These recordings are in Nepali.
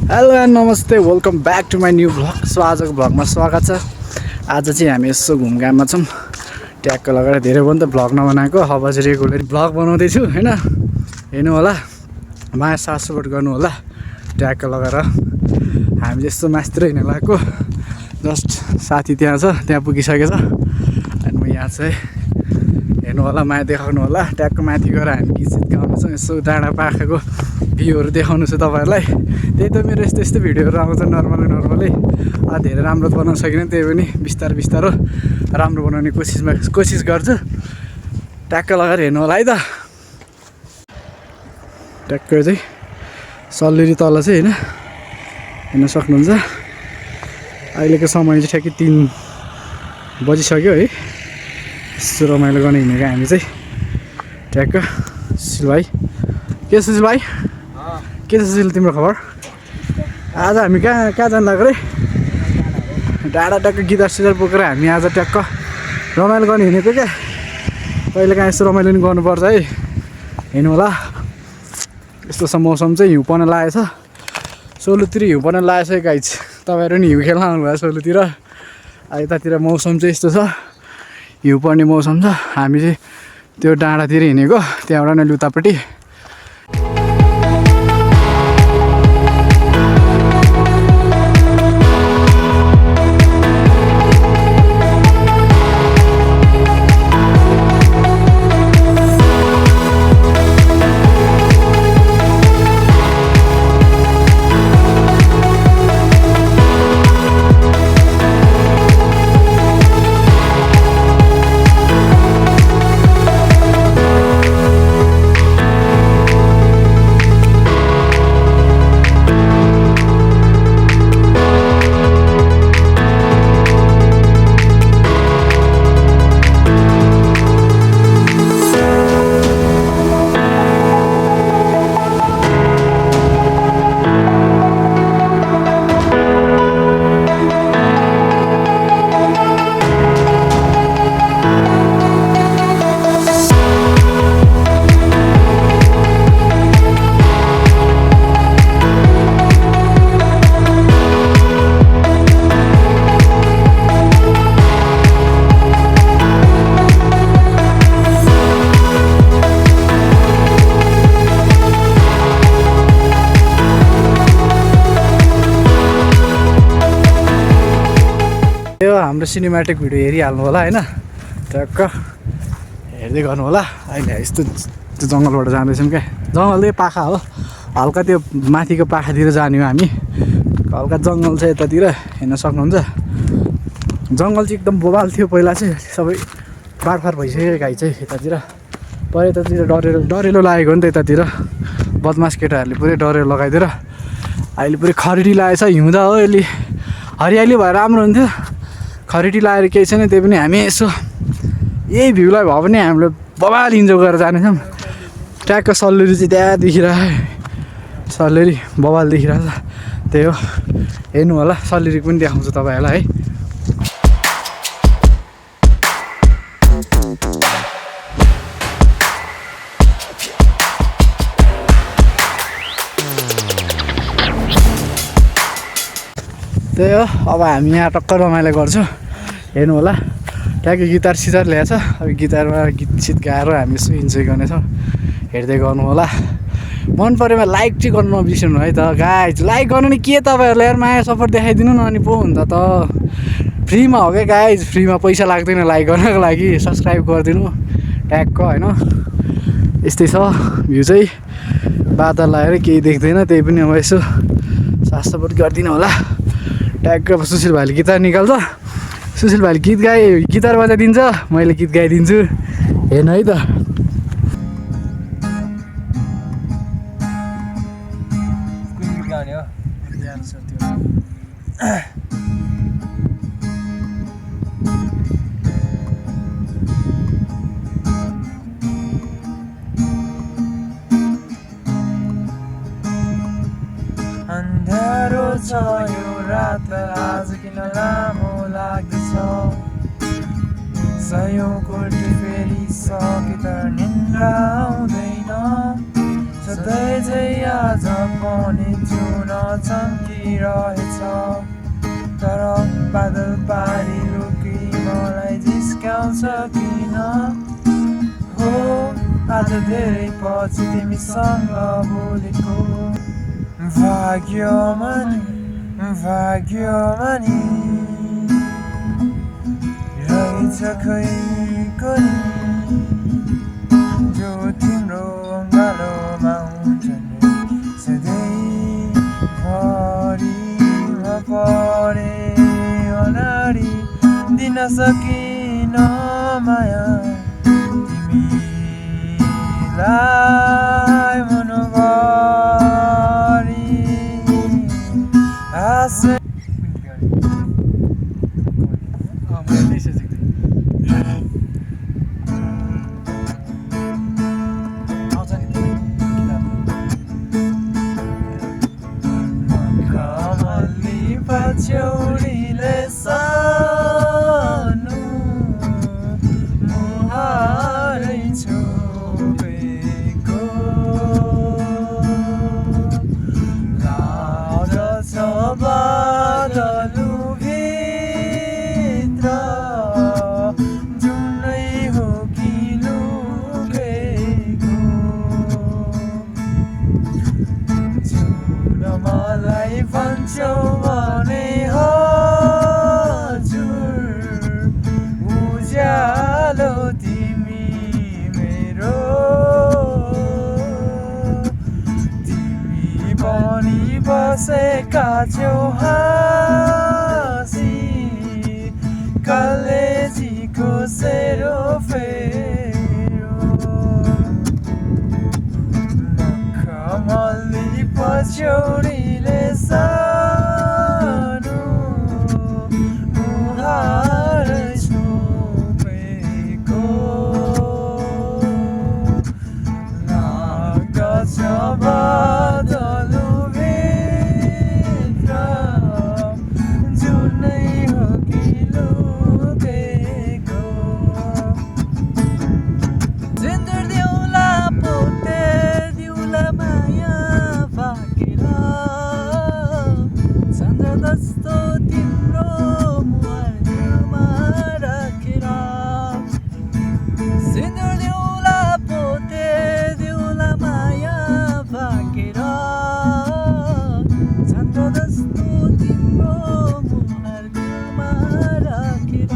हेलो एन्ड नमस्ते, welcome back to my new vlog. So आजको भ्लगमा स्वागत छ। आज चाहिँ हामी यसो घुमघाममा छौँ, ट्यागको लगाएर। धेरै भयो नि त भ्लग नबनाएको, अब चाहिँ रेगुलर भ्लग बनाउँदैछु होइन। हेर्नु होला, माया साथ सपोर्ट गर्नु होला। ट्यागको लगाएर हामी यस्तो मास्तिर हिँड्न लागेको, जस्ट साथी त्यहाँ छ, त्यहाँ पुगिसकेछ। अनि म यहाँ चाहिँ हेर्नु होला, माया देखाउनु होला। ट्यागको माथि गएर हामी गीत सित गाउँदैछौँ, यसो डाँडा पाखाको भ्यूहरू देखाउनु छ तपाईँहरूलाई। त्यही त मेरो यस्तो भिडियोहरू आउँछ नर्मली। धेरै राम्रो त बनाउन सकिनँ, त्यही पनि बिस्तारो राम्रो बनाउने कोसिस गर्छु। ट्याक्क लगाएर हेर्नु होला है त। ट्याक्क चाहिँ सल्लेरी तल चाहिँ होइन, हेर्न सक्नुहुन्छ। अहिलेको समय चाहिँ ठ्याक्कै 3 बजिसक्यो है। यस्तो रमाइलो गर्न हिँडेको हामी चाहिँ। ट्याक्क सुशील भाइ, के सुशील भाइ, के छ सुशील तिम्रो खबर? आज हामी कहाँ जानु लाग्यो रे? डाँडा ट्याक्क गिटार सिटार बोकेर हामी आज ट्याक्क रमाइलो गर्न हिँडेको क्या। कहिले काहीँ यस्तो रमाइलो नि गर्नुपर्छ है। हेर्नु होला, यस्तो छ मौसम चाहिँ, हिउँ पर्न लागेछ। सोलुतिर हिउँ पर्न लागेछ गाइज। तपाईँहरू नि हिउँ खेल्न आउनुभयो सोलुतिर। यतातिर मौसम चाहिँ यस्तो छ, हिउँ पर्ने मौसम छ। हामी चाहिँ त्यो डाँडातिर हिँडेको, त्यहाँबाट नै उतापट्टि। हाम्रो सिनेमेटिक भिडियो हेरिहाल्नु होला होइन। टक्क हेर्दै गर्नु होला। अहिले यस्तो त्यो जङ्गलबाट जाँदैछौँ क्या। जङ्गल पाखा हो, हल्का त्यो माथिको पाखातिर जाने हो हामी। हल्का जङ्गल छ यतातिर, हेर्न सक्नुहुन्छ। जङ्गल चाहिँ एकदम बोबाल थियो पहिला चाहिँ, सबै बाडफार भइसक्यो गाई चाहिँ यतातिर। पर यतातिर डरेलो लागेको हो नि त यतातिर। बदमास केटाहरूले पुरै डरेलो लगाइदिएर अहिले पुरै खरेडी लागेछ। हिउँदा हो, यसले हरियाली भएर राम्रो हुन्थ्यो। खरेडी लगाएर केही छैन, त्यही पनि हामी यसो यही भ्यूलाई भयो भने हामीले बबाल इन्जोय गरेर जानेछौँ। ट्याक्क सल्लेरी चाहिँ त्यहाँ देखिरहेको, सल्लेरी बबाल देखिरहेको छ। त्यही हो, हेर्नु होला। सल्लेरी पनि देखाउँछु तपाईँहरूलाई है। त्यही हो, अब हामी यहाँ टक्क रमाइलो गर्छौँ। हेर्नु होला, ट्याक्कै गिटार सिटार ल्याएछ। अब गिटारमा गीत सित गाएर हामी यसो इन्जोय गर्नेछौँ। हेर्दै गर्नु होला। मन परेमा लाइक चाहिँ गर्नु नबिर्सनु है त गाइज। लाइक गर्नु नि के तपाईँहरूले यार, माया सपोर्ट देखाइदिनु न। अनि पो हुन्छ त, फ्रीमा हो क्या गाइज, फ्रीमा पैसा लाग्दैन लाइक गर्नको लागि। सब्सक्राइब गरिदिनु ट्यागको होइन। यस्तै छ भ्यू चाहिँ, बादल लगाएर केही देख्दैन। त्यही पनि अब यसो साथ सपोर्ट गरिदिनु होला। ट्यागको अब सुशील भाइले गिटार निकाल्छ। सुशील भाइले गिटार बजाइदिन्छ, मैले गीत गाइदिन्छु। हेर्नु है त। अन्धारो छ यो रात आज किन लामो लाग्दैछ, सयौं कोल्टी फेरि सके त निन्द्रा आउँदैन। सधैँ झै आज पनि जुन चम्किरहेछ तर बादल पारी लुकी मलाई जिस्काउँछ किन हो आज धेरै पछि तिमीसँग बोलेको भाग्यमानी रहेछ खै कोही जो तिम्रो अङ्गालोमा हुन्छ नि सधैँभरिमा परे अनाडी दिन सकिन माया तिमीलाई मनभरि आशा पछौडीले सानो मुहारै छोपेको लाग्दछ बादलभित्र जुनै हो कि लुकेको जुन मलाई भन्छौ भने उज्यालो तिमी मेरो तिमी पनि बसेका छेउ हाँसी कलेजीको सेरो फेरो मखमली पछौडीले सानो मुहारै छोपेको लाग्दछ बादलभित्र जुनै हो कि लुकेको जिन्दर दिउँला पोते दिउँला माया भागेर चन्द्र जस्तो तिम्रो मुहारमा राखेर सिन्दुर दिउँला पोते दिउँला माया भागेर चन्द्र जस्तो तिम्रो मुहारमा राखेर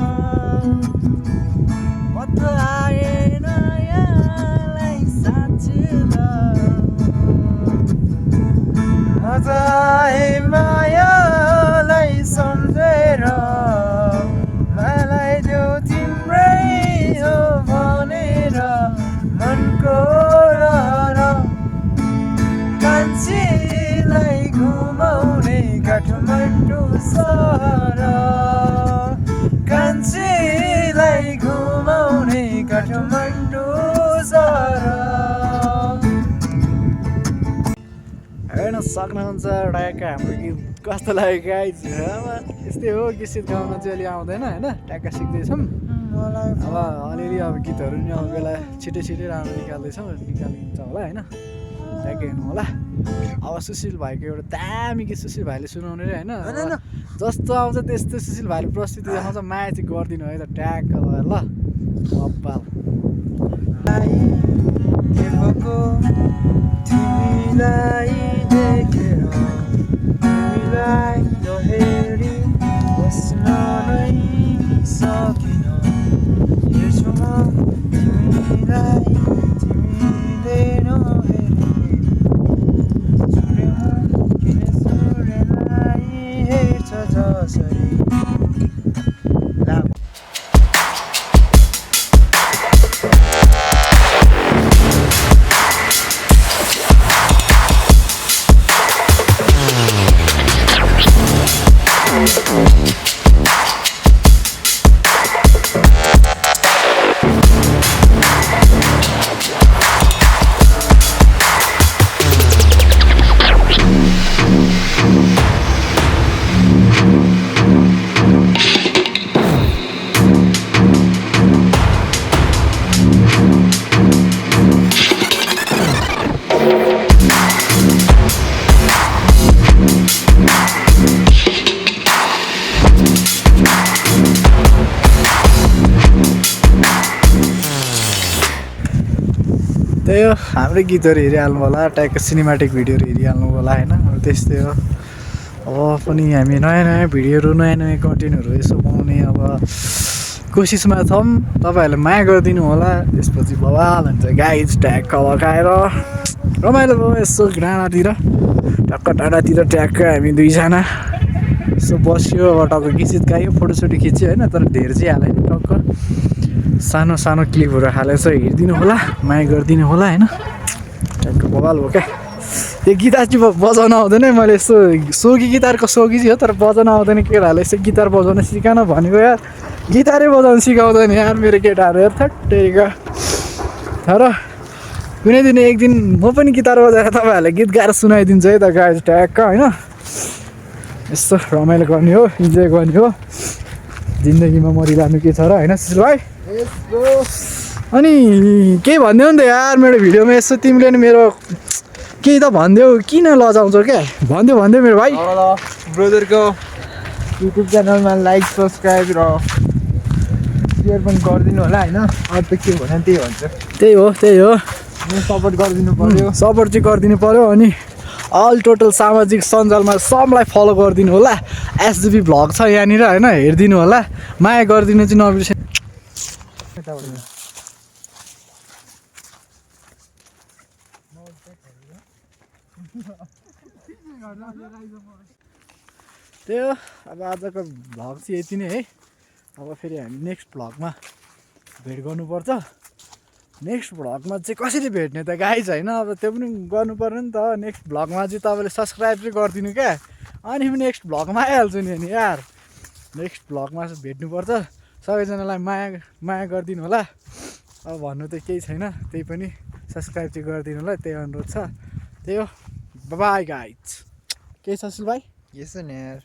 पत्र आएन यहाँलाई साँचेर मजाए मायालाई सम्झेर मलाई देऊ तिम्रै हो भनेर मनको रहर कान्छीलाई घुमाउने काठमाडौँ सहर कान्छीलाई घुमाउने काठमाडौँ सहर हेर्न सक्नुहुन्छ ट्याक्क हाम्रो गीत कस्तो लाग्यो गाइज यस्तै हो गीत सित गाउन चाहिँ अलि आउँदैन होइन ट्याक्क सिक्दैछौँ अब अलिअलि अब गीतहरू नि अब बेला छिटै राम्रो निकाल्दैछौँ निकालिन्छ होला होइन ट्याक्कै हेर्नु होला अब सुशील भाइको एउटा दामी गीत सुशील भाइले सुनाउने रे होइन जस्तो आउँछ त्यस्तो सुशील भाइले प्रस्तुति देखाउँछ माया चाहिँ गरिदिनु है त ट्याक्क ल कपाल तिमीलाई देखेर तिमीलाई नहेरी बस्न नै सकिन हेर्छु म तिमीलाई तिमीले नहेरी सूर्यलाई हेर्छ जसरी त्यही हो हाम्रै गीतहरू हेरिहाल्नु होला ट्यागको सिनेमेटिक भिडियोहरू हेरिहाल्नु होला होइन अब त्यस्तै हो अब पनि हामी नयाँ नयाँ भिडियोहरू नयाँ नयाँ कन्टेन्टहरू यसो बनाउने अब कोसिसमा छौँ तपाईँहरूले माया गरिदिनु होला त्यसपछि बवाल हुन्छ गाइज ट्याग लगाएर रमाइलो भयो यसो डाँडातिर टाढातिर ट्यागको हामी दुईजना यसो बस्यो अब टक्क गीत गायो फोटोसोटो खिच्यो होइन तर धेर चाहिँ हालेन टक्क सानो सानो क्लिपहरू हालेर हेरिदिनु होला माया गरिदिनु होला होइन ट्यागको बवाल हो क्या यो गिटार चाहिँ बजाउन आउँदैन मैले यस्तो सोगी गिटारको सोगी चाहिँ हो तर बजाउन आउँदैन केटाहरूले यसो गिटार बजाउन सिकान भनेको यार गिटारै बजाउनु सिकाउँदैन यार मेरो केटाहरू यार थट्टेको तर कुनै दिन एक दिन म पनि गिटार बजाएर तपाईँहरूलाई गीत गाएर सुनाइदिन्छु है त गाइज ट्यागको होइन यस्तो रमाइलो गर्ने हो इन्जोय गर्ने हो जिन्दगीमा मरिरहनु के छ र होइन सुशील भाइ अनि केही भनिदेऊ नि त यार मेरो भिडियोमा यसो तिमीले नि मेरो केही त भनिदेऊ किन लजाउँछौ क्या भनिदेऊ मेरो भाइ ब्रदरको युट्युब च्यानलमा लाइक सब्सक्राइब र सेयर पनि गरिदिनु होला होइन अरू त के भने त्यही भन्छ त्यही हो सपोर्ट गरिदिनु पर्यो सपोर्ट चाहिँ गरिदिनु पर्यो अनि अल टोटल सामाजिक सञ्जालमा सबलाई फलो गरिदिनु होला एसजिबी भ्लग छ यहाँनिर होइन हेरिदिनु होला माया गरिदिनु चाहिँ नबिर्स त्यही हो अब आजको भ्लग चाहिँ यति नै है अब फेरि हामी नेक्स्ट भ्लगमा भेट गर्नुपर्छ नेक्स्ट भ्लगमा चाहिँ कसरी भेट्ने त गाइज होइन अब त्यो पनि गर्नु पर्यो नि त नेक्स्ट भ्लगमा चाहिँ तपाईँले सब्सक्राइब चाहिँ गरिदिनु क्या अनि म नेक्स्ट भ्लगमा आइहाल्छु नि अनि यार नेक्स्ट भ्लगमा भेट्नुपर्छ सबैजनालाई माया गरिदिनु होला अब भन्नु त केही छैन त्यही पनि सब्सक्राइब चाहिँ गरिदिनु होला त्यही अनुरोध छ त्यही हो बाई गाइज के छ सुशील भाइ यसो नि यार